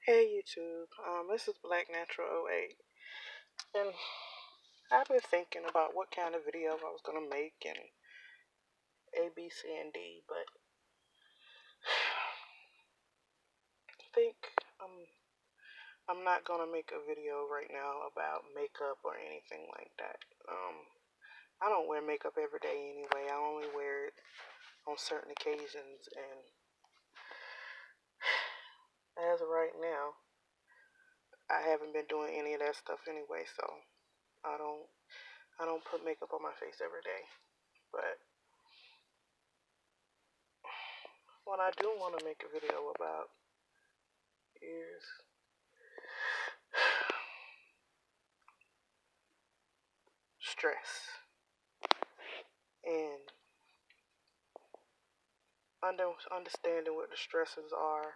Hey YouTube, this is Black Natural '08, and I've been thinking about what kind of video I was gonna make and A, B, C, and D, but I think I'm not gonna make a video right now about makeup or anything like that. I don't wear makeup every day anyway. I only wear it on certain occasions, and as of right now, I haven't been doing any of that stuff anyway, so I don't I don't put makeup on my face every day, but what I do want to make a video about is stress and understanding what the stressors are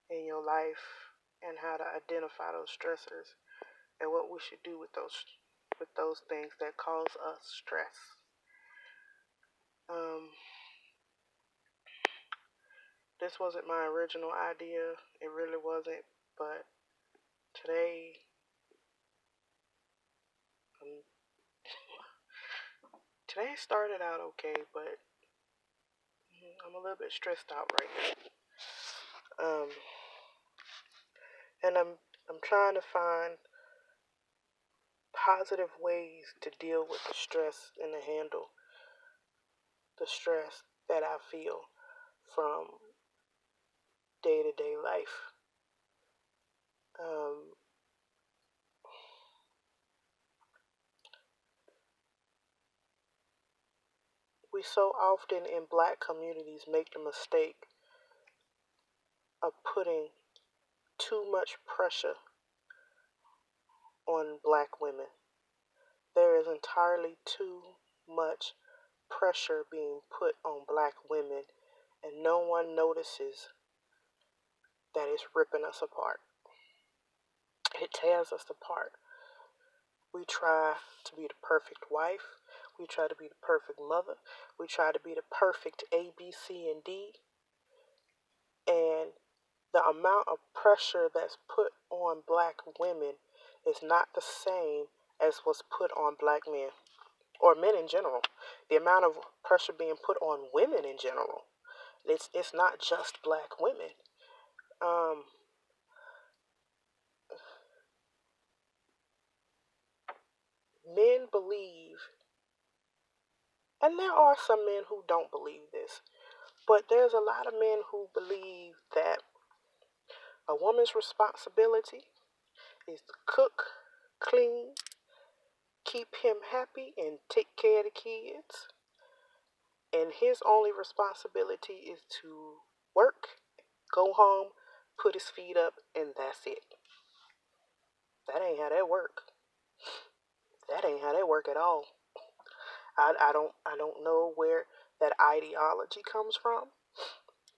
in your life and how to identify those stressors and what we should do with those things that cause us stress. Um, this wasn't my original idea. It really wasn't, but today um, today started out okay, but I'm a little bit stressed out right now. And I'm trying to find positive ways to deal with the stress and to handle the stress that I feel from day-to-day life. Um, we so often in black communities make the mistake of putting too much pressure on black women. There is entirely too much pressure being put on black women, and no one notices that it's ripping us apart. It tears us apart. We try to be the perfect wife. We try to be the perfect mother. We try to be the perfect A, B, C, and D. And the amount of pressure that's put on black women is not the same as what's put on black men or men in general. The amount of pressure being put on women in general, it's not just black women. Men believe, and there are some men who don't believe this, but there's a lot of men who believe that a woman's responsibility is to cook, clean, keep him happy, and take care of the kids. And his only responsibility is to work, go home, put his feet up, and that's it. That ain't how that work. That ain't how that work at all. I don't know where that ideology comes from.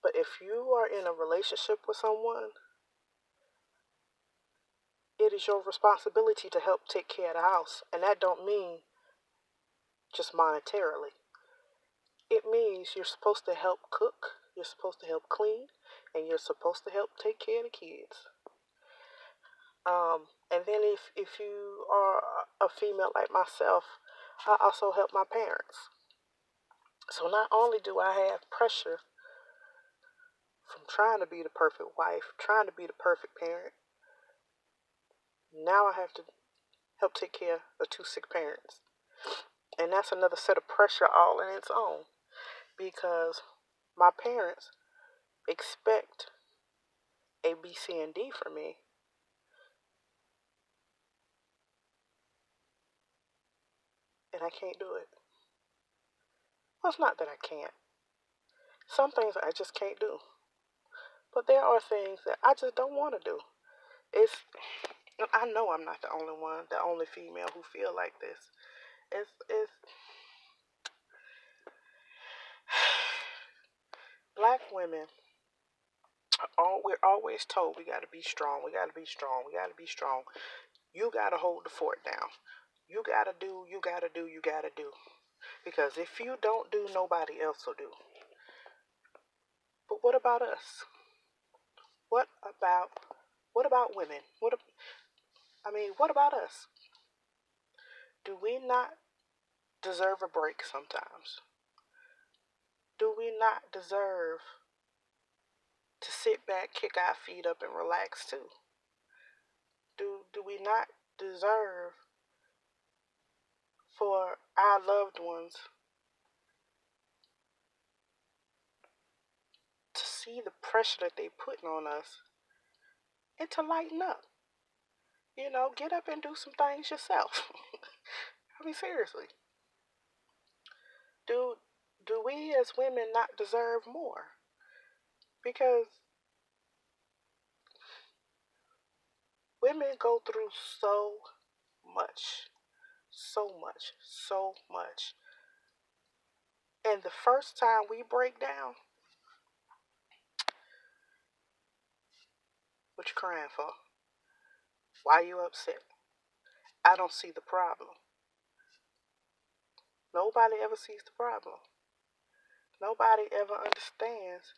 But if you are in a relationship with someone, it is your responsibility to help take care of the house. And that don't mean just monetarily. It means you're supposed to help cook, you're supposed to help clean, and you're supposed to help take care of the kids. And then if you are a female like myself, I also help my parents. So not only do I have pressure from trying to be the perfect wife, trying to be the perfect parent, now I have to help take care of two sick parents. And that's another set of pressure all in its own, because my parents expect A, B, C, and D from me. And I can't do it. Well, it's not that I can't. Some things I just can't do. But there are things that I just don't want to do. I know I'm not the only one, the only female who feel like this. It's black women. We're always told we got to be strong. We got to be strong. We got to be strong. You got to hold the fort down. You got to do. You got to do. You got to do. Because if you don't do, nobody else will do. But what about us? What about What about women? What about us? Do we not deserve a break sometimes? Do we not deserve to sit back, kick our feet up, and relax too? Do we not deserve for our loved ones to see the pressure that they putting on us and to lighten up? Get up and do some things yourself. Seriously. Do we as women not deserve more? Because women go through so much, so much, so much. And the first time we break down, what you crying for? Why you upset? I don't see the problem. Nobody ever sees the problem. Nobody ever understands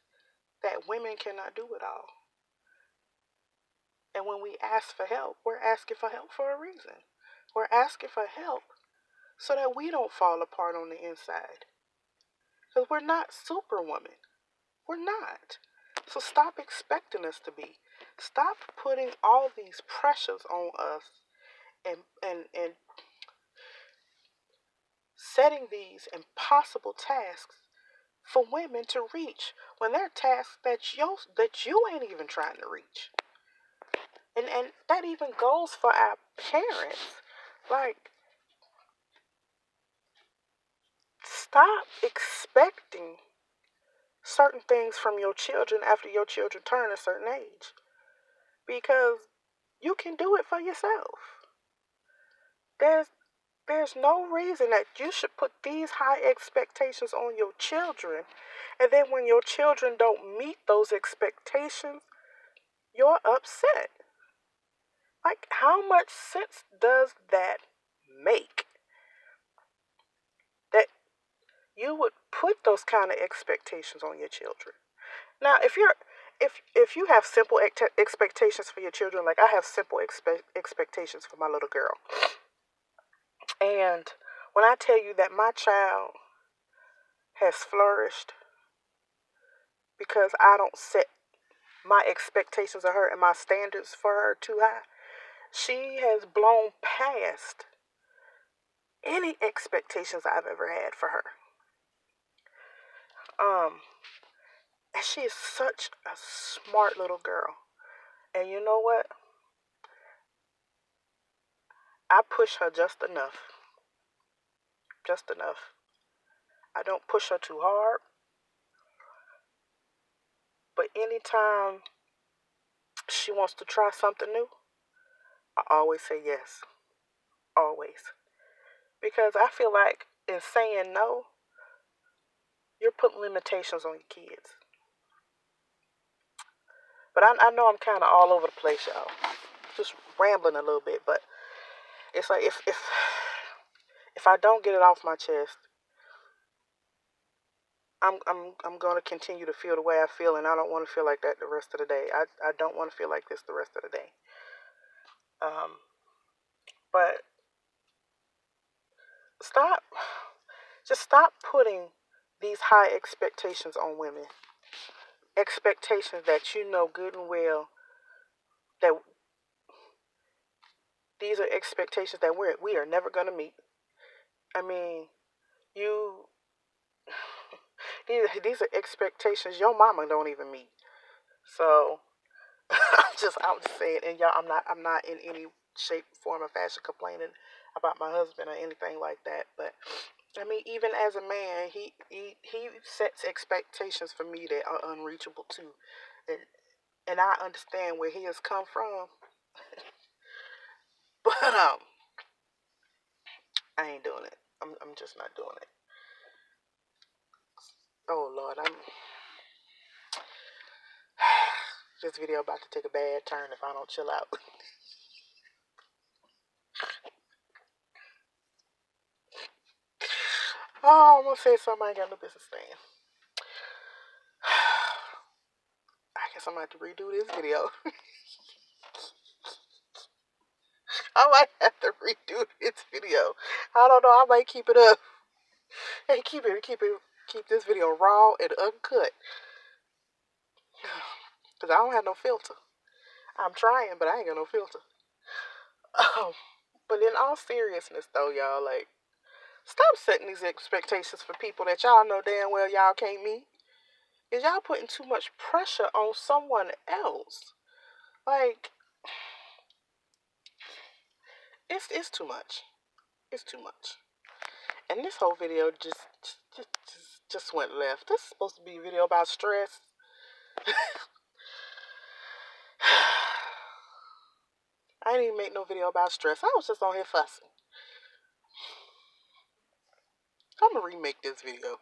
that women cannot do it all. And when we ask for help, we're asking for help for a reason. We're asking for help so that we don't fall apart on the inside. Because we're not superwoman. We're not. So stop expecting us to be. Stop putting all these pressures on us and setting these impossible tasks for women to reach when they're tasks that you ain't even trying to reach. And that even goes for our parents. Like, stop expecting certain things from your children after your children turn a certain age. Because you can do it for yourself. There's no reason that you should put these high expectations on your children, and then when your children don't meet those expectations, you're upset. Like, how much sense does that make? That you would put those kind of expectations on your children. Now, if you have simple expectations for your children, like I have simple expectations for my little girl, and when I tell you that my child has flourished because I don't set my expectations of her and my standards for her too high, she has blown past any expectations I've ever had for her. And she is such a smart little girl. And you know what? I push her just enough. Just enough. I don't push her too hard. But anytime she wants to try something new, I always say yes. Always. Because I feel like in saying no, you're putting limitations on your kids. But I know I'm kind of all over the place, y'all. Just rambling a little bit, but it's like if I don't get it off my chest, I'm going to continue to feel the way I feel, and I don't want to feel like that the rest of the day. I don't want to feel like this the rest of the day. But stop, just stop putting these high expectations on women. Expectations that you know good and well that these are expectations that we are never going to meet. I mean, you these are expectations your mama don't even meet. So I'm just saying, and y'all, I'm not in any shape, form, or fashion complaining about my husband or anything like that. But even as a man, he sets expectations for me that are unreachable too, and I understand where he has come from. But I ain't doing it. I'm just not doing it. Oh Lord, this video about to take a bad turn if I don't chill out. Oh, I'm gonna say something I ain't got no business saying. I guess I'm gonna have to redo this video. I might have to redo this video. I don't know. I might keep it up and keep this video raw and uncut. Cause I don't have no filter. I'm trying, but I ain't got no filter. But in all seriousness, though, y'all, like, stop setting these expectations for people that y'all know damn well y'all can't meet. Is y'all putting too much pressure on someone else? Like, it's too much. It's too much. And this whole video just went left. This is supposed to be a video about stress. I didn't even make no video about stress. I was just on here fussing. I'm gonna remake this video.